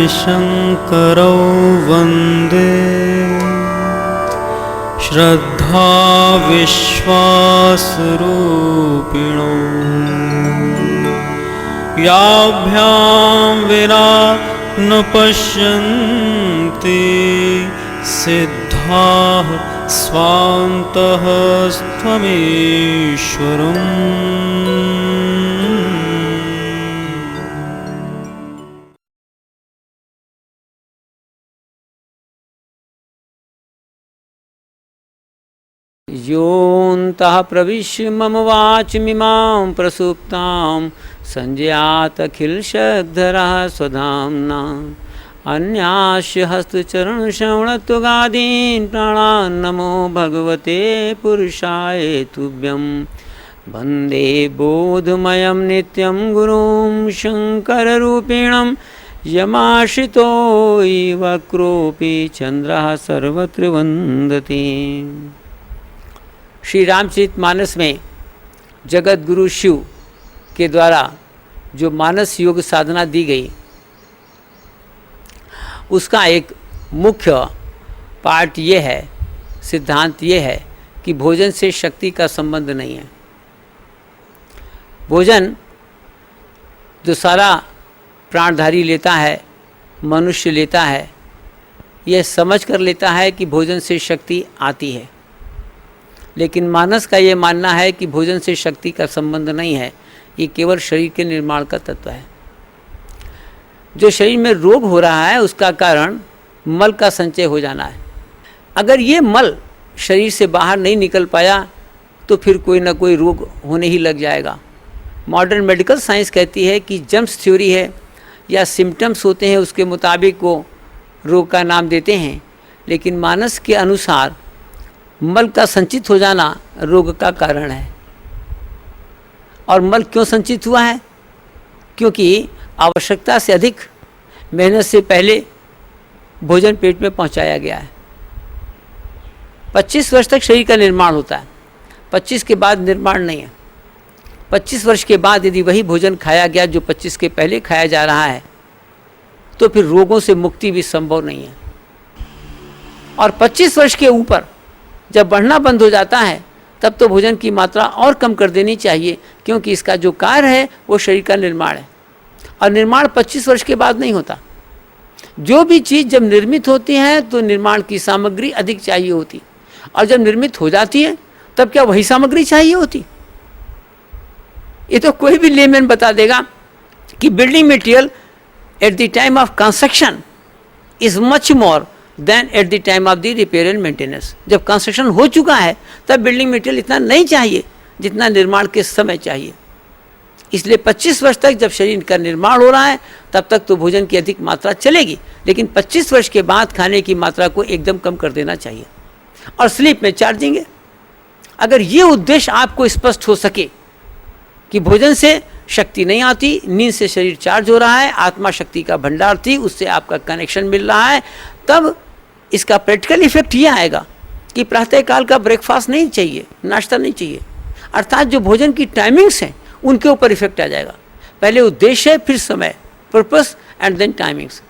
शङ्करौ वन्दे श्रद्धा विश्वासरूपिणौ याभ्यां विना न पश्यन्ति सिद्धाः स्वान्तः त्वमीश्वरम्। योऽन्तः प्रविश्य मम वाचमिमां प्रसुप्तां संजयातखिलशक्धरः स्वधाम्ना अन्यास्य हस्तचरणश्रवणत्वगादीन् प्राणान् नमो भगवते पुरुषाय तुभ्यं वन्दे बोधमयं नित्यं गुरुं शङ्कररूपिणं यमाश्रितो वक्रोऽपि चन्द्रः सर्वत्र वन्दते। श्री रामचरितमानस में जगत गुरु शिव के द्वारा जो मानस योग साधना दी गई, उसका एक मुख्य पार्ट ये है, सिद्धांत ये है कि भोजन से शक्ति का संबंध नहीं है। भोजन जो सारा प्राणधारी लेता है, मनुष्य लेता है, यह समझ कर लेता है कि भोजन से शक्ति आती है, लेकिन मानस का ये मानना है कि भोजन से शक्ति का संबंध नहीं है, ये केवल शरीर के निर्माण का तत्व है। जो शरीर में रोग हो रहा है उसका कारण मल का संचय हो जाना है। अगर ये मल शरीर से बाहर नहीं निकल पाया तो फिर कोई ना कोई रोग होने ही लग जाएगा। मॉडर्न मेडिकल साइंस कहती है कि जम्स थ्योरी है या सिम्टम्स होते हैं, उसके मुताबिक वो रोग का नाम देते हैं, लेकिन मानस के अनुसार मल का संचित हो जाना रोग का कारण है। और मल क्यों संचित हुआ है? क्योंकि आवश्यकता से अधिक मेहनत से पहले भोजन पेट में पहुंचाया गया है। 25 वर्ष तक शरीर का निर्माण होता है, 25 के बाद निर्माण नहीं है। 25 वर्ष के बाद यदि वही भोजन खाया गया जो 25 के पहले खाया जा रहा है तो फिर रोगों से मुक्ति भी संभव नहीं है। और 25 वर्ष के ऊपर जब बढ़ना बंद हो जाता है तब तो भोजन की मात्रा और कम कर देनी चाहिए, क्योंकि इसका जो कार्य है वो शरीर का निर्माण है, और निर्माण 25 वर्ष के बाद नहीं होता। जो भी चीज़ जब निर्मित होती है तो निर्माण की सामग्री अधिक चाहिए होती, और जब निर्मित हो जाती है तब क्या वही सामग्री चाहिए होती? ये तो कोई भी लेमैन बता देगा कि building material at the time of construction is much more than at the time of the repair and maintenance. जब कंस्ट्रक्शन हो चुका है तब बिल्डिंग मटेरियल इतना नहीं चाहिए जितना निर्माण के समय चाहिए। इसलिए 25 वर्ष तक जब शरीर का निर्माण हो रहा है तब तक तो भोजन की अधिक मात्रा चलेगी, लेकिन 25 वर्ष के बाद खाने की मात्रा को एकदम कम कर देना चाहिए। और स्लीप में चार्जिंग है। अगर ये उद्देश्य आपको स्पष्ट हो सके कि भोजन से शक्ति नहीं आती, नींद से शरीर चार्ज हो रहा है, आत्मा शक्ति का भंडार थी, उससे आपका कनेक्शन मिल रहा है, तब इसका प्रैक्टिकल इफेक्ट ये आएगा कि प्रातःकाल का ब्रेकफास्ट नहीं चाहिए, नाश्ता नहीं चाहिए। अर्थात जो भोजन की टाइमिंग्स हैं उनके ऊपर इफेक्ट आ जाएगा। पहले उद्देश्य है, फिर समय, पर्पस एंड देन टाइमिंग्स।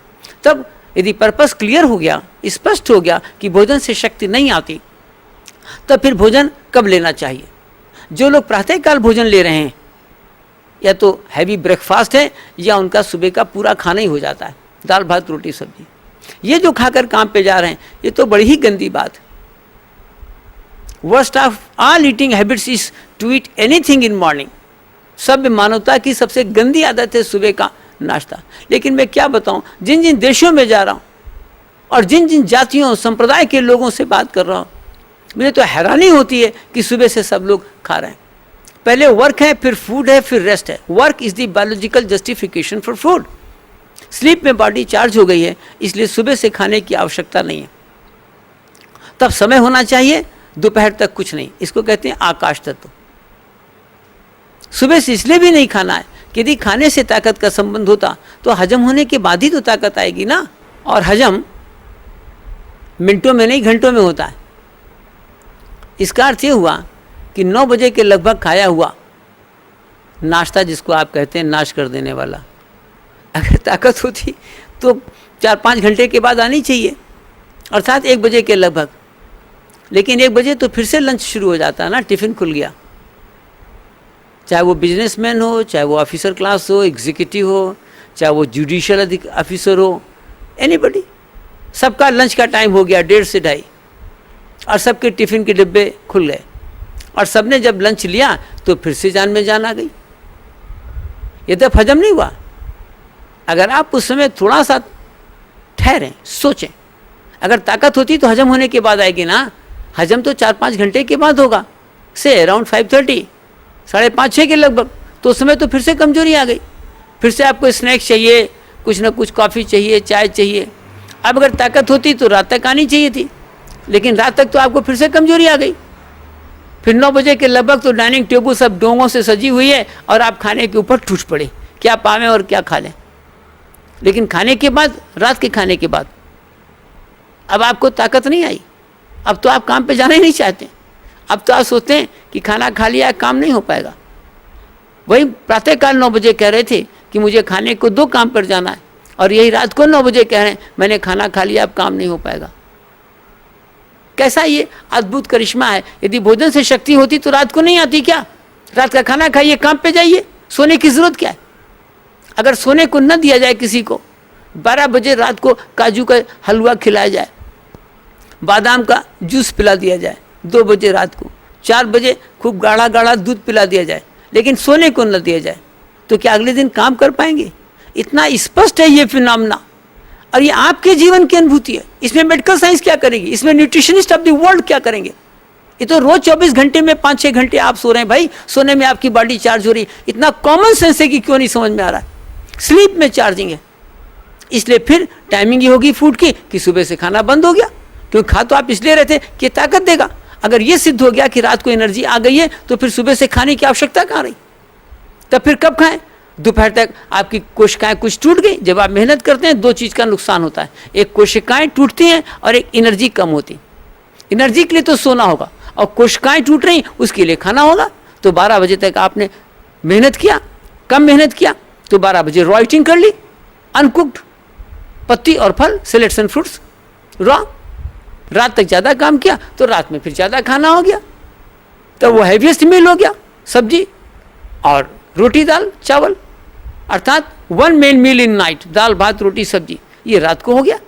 तब यदि पर्पस क्लियर हो गया, स्पष्ट हो गया कि भोजन से शक्ति नहीं आती, तब फिर भोजन कब लेना चाहिए। जो लोग प्रातःकाल भोजन ले रहे हैं या तो हैवी ब्रेकफास्ट है या उनका सुबह का पूरा खाना ही हो जाता है, दाल भात रोटी सब्जी, ये जो खाकर काम पे जा रहे हैं ये तो बड़ी ही गंदी बात। Worst of all eating habits is to eat anything in morning. सब मानवता की सबसे गंदी आदत है सुबह का नाश्ता। लेकिन मैं क्या बताऊं, जिन जिन देशों में जा रहा हूं और जिन जिन जातियों संप्रदाय के लोगों से बात कर रहा हूं, मुझे तो हैरानी होती है कि सुबह से सब लोग खा रहे हैं। पहले वर्क है, फिर फूड है, फिर रेस्ट है। Work is the biological justification for food. Sleep में बॉडी चार्ज हो गई है, इसलिए सुबह से खाने की आवश्यकता नहीं है। तब समय होना चाहिए, दोपहर तक कुछ नहीं। इसको कहते हैं आकाश तत्व। सुबह से इसलिए भी नहीं खाना है कि यदि खाने से ताकत का संबंध होता तो हजम होने के बाद ही तो ताकत आएगी ना, और हजम मिनटों में नहीं घंटों में होता है। इसका अर्थ ये हुआ कि 9 बजे के लगभग खाया हुआ नाश्ता, जिसको आप कहते हैं नाश कर देने वाला, अगर ताकत होती तो 4-5 घंटे के बाद आनी चाहिए, अर्थात 1 बजे के लगभग। लेकिन 1 बजे तो फिर से लंच शुरू हो जाता है ना, टिफ़िन खुल गया। चाहे वो बिजनेसमैन हो, चाहे वो ऑफिसर क्लास हो, एग्जीक्यूटिव हो, चाहे वो जुडिशियल ऑफिसर हो, एनीबडी, सबका लंच का टाइम हो गया 1:30 से 2:30 और सबके टिफ़िन के डिब्बे खुल गए और सबने जब लंच लिया तो फिर से जान में जान आ गई। ये तब हजम नहीं हुआ। अगर आप उस समय थोड़ा सा ठहरें, सोचें, अगर ताकत होती तो हजम होने के बाद आएगी ना। हजम तो 4-5 घंटे के बाद होगा, से अराउंड 5:30, 5:30-6 के लगभग। तो उस समय तो फिर से कमजोरी आ गई, फिर से आपको स्नैक्स चाहिए, कुछ ना कुछ, कॉफ़ी चाहिए, चाय चाहिए। अब अगर ताकत होती तो रात तक आनी चाहिए थी, लेकिन रात तक तो आपको फिर से कमजोरी आ गई। फिर 9 बजे के लगभग तो डाइनिंग टेबल सब डोंगों से सजी हुई है और आप खाने के ऊपर टूट पड़े, क्या पावें और क्या खा लें। लेकिन खाने के बाद, रात के खाने के बाद अब आपको ताकत नहीं आई, अब तो आप काम पे जाना ही नहीं चाहते। अब तो आप सोचते हैं कि खाना खा लिया, काम नहीं हो पाएगा। वही प्रातःकाल 9 बजे कह रहे थे कि मुझे खाने को 2 काम पर जाना है, और यही रात को 9 बजे कह रहे हैं मैंने खाना खा लिया, अब काम नहीं हो पाएगा। कैसा ये अद्भुत करिश्मा है। यदि भोजन से शक्ति होती तो रात को नहीं आती क्या? रात का खाना खाइए, काम पे जाइए, सोने की जरूरत क्या है? अगर सोने को न दिया जाए किसी को, 12 बजे रात को काजू का हलवा खिलाया जाए, बादाम का जूस पिला दिया जाए, 2 बजे रात को, 4 बजे खूब गाढ़ा गाढ़ा दूध पिला दिया जाए, लेकिन सोने को न दिया जाए, तो क्या अगले दिन काम कर पाएंगे? इतना स्पष्ट है ये फिनोमेना, और ये आपके जीवन की अनुभूति है। इसमें मेडिकल साइंस क्या करेगी? इसमें न्यूट्रिशनिस्ट ऑफ द वर्ल्ड क्या करेंगे? ये तो रोज 24 घंटे में 5-6 घंटे आप सो रहे हैं भाई, सोने में आपकी बॉडी चार्ज हो रही है। इतना कॉमन सेंस है कि क्यों नहीं समझ में आ रहा है? स्लीप में चार्जिंग है। इसलिए फिर टाइमिंग ये होगी फूड की कि सुबह से खाना बंद हो गया, क्योंकि खा तो आप इसलिए रहे थे कि ताकत देगा। अगर ये सिद्ध हो गया कि रात को एनर्जी आ गई है, तो फिर सुबह से खाने की आवश्यकता कहाँ रही? तब फिर कब खाएं? दोपहर तक आपकी कोशिकाएं कुछ टूट गई। जब आप मेहनत करते हैं, 2 चीज़ का नुकसान होता है, एक कोशिकाएं टूटती हैं और एक एनर्जी कम होती। एनर्जी के लिए तो सोना होगा, और कोशिकाएं टूट रही उसके लिए खाना होगा। तो 12 बजे तक आपने मेहनत किया, कम मेहनत किया तो 12 बजे रॉ ईटिंग कर ली, अनकुक्ड पत्ती और फल, सैलेड्स एंड फ्रूट्स रॉ। रात तक ज़्यादा काम किया तो रात में फिर ज़्यादा खाना हो गया, तो वो हैवीएस्ट मील हो गया, सब्जी और रोटी दाल चावल, अर्थात 1 मेन मील इन नाइट, दाल भात रोटी सब्जी, ये रात को हो गया।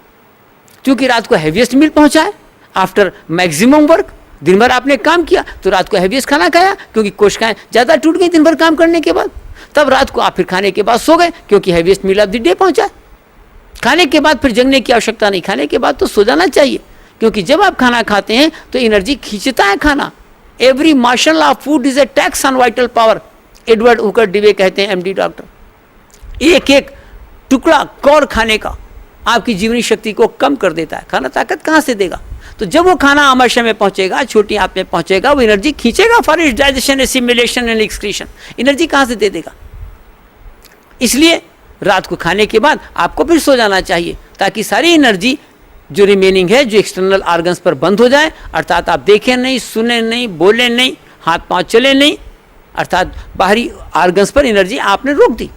क्योंकि रात को हैवीएस्ट मील पहुंचा है आफ्टर मैक्सिमम वर्क। दिन भर आपने काम किया तो रात को हैवीएस्ट खाना खाया, क्योंकि कोशिकाएं ज़्यादा टूट गई दिन भर काम करने के बाद। तब रात को आप फिर खाने के बाद सो गए, क्योंकि heaviest meal of the day पहुंचा है। खाने के बाद फिर जगने की आवश्यकता नहीं, खाने के बाद तो सो जाना चाहिए, क्योंकि जब आप खाना खाते हैं तो एनर्जी खींचता है खाना। Every martial law of food is a tax on vital power, Edward Hooker Dewey कहते हैं, एमडी डॉक्टर। एक एक टुकड़ा कौर खाने का आपकी जीवनी शक्ति को कम कर देता है। खाना ताकत कहाँ से देगा? तो जब वो खाना आमाशय में पहुंचेगा, छोटी आंत में पहुंचेगा, वो एनर्जी खींचेगा for its digestion, assimilation and excretion. Energy कहाँ से दे देगा? इसलिए रात को खाने के बाद आपको फिर सो जाना चाहिए, ताकि सारी एनर्जी जो रिमेनिंग है, जो एक्सटर्नल ऑर्गन्स पर बंद हो जाए, अर्थात आप देखें नहीं, सुने नहीं, बोले नहीं, हाथ पांव चले नहीं, अर्थात बाहरी ऑर्गन्स पर एनर्जी आपने रोक दी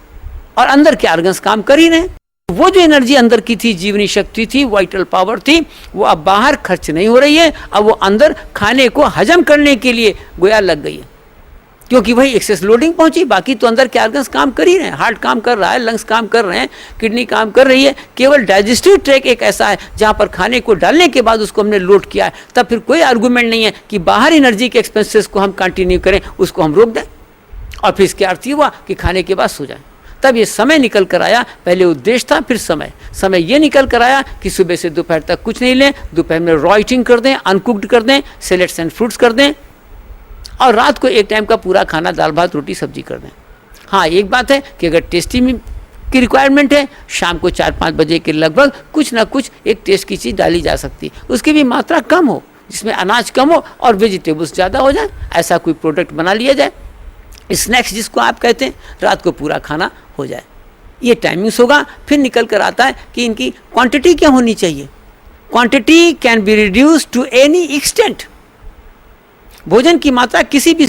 और अंदर के ऑर्गन्स काम कर ही रहे। वो जो एनर्जी अंदर की थी, जीवनी शक्ति थी, वाइटल पावर थी, वो अब बाहर खर्च नहीं हो रही है, अब वो अंदर खाने को हजम करने के लिए गोया लग गई है, क्योंकि वही एक्सेस लोडिंग पहुंची। बाकी तो अंदर के ऑर्गन्स काम कर ही रहे हैं, हार्ट काम कर रहा है, लंग्स काम कर रहे हैं, किडनी काम कर रही है। केवल डाइजेस्टिव ट्रैक एक ऐसा है जहां पर खाने को डालने के बाद उसको हमने लोड किया है, तब फिर कोई आर्गूमेंट नहीं है कि बाहर एनर्जी के एक्सपेंसेस को हम कंटिन्यू करें, उसको हम रोक दें और फिर इसके अर्थ हुआ कि खाने के बाद सो जाएं। तब ये समय निकल कर आया, पहले उद्देश्य था, फिर समय ये निकल कर आया कि सुबह से दोपहर तक कुछ नहीं लें, दोपहर में रॉ ईटिंग कर दें, अनकुक्ड कर दें, सैलेड्स एंड फ्रूट्स कर दें, और रात को एक टाइम का पूरा खाना दाल भात रोटी सब्जी कर दें। हाँ, एक बात है कि अगर टेस्टी की रिक्वायरमेंट है, शाम को 4-5 बजे के लगभग कुछ ना कुछ एक टेस्ट की चीज़ डाली जा सकती है, उसकी भी मात्रा कम हो, जिसमें अनाज कम हो और वेजिटेबल्स ज़्यादा हो जाए, ऐसा कोई प्रोडक्ट बना लिया जाए। स्नैक्स जिसको आप कहते हैं, रात को पूरा खाना हो जाए, ये टाइमिंग्स होगा। फिर निकल कर आता है कि इनकी क्वांटिटी क्या होनी चाहिए। Quantity can be reduce to any extent. भोजन की मात्रा किसी भी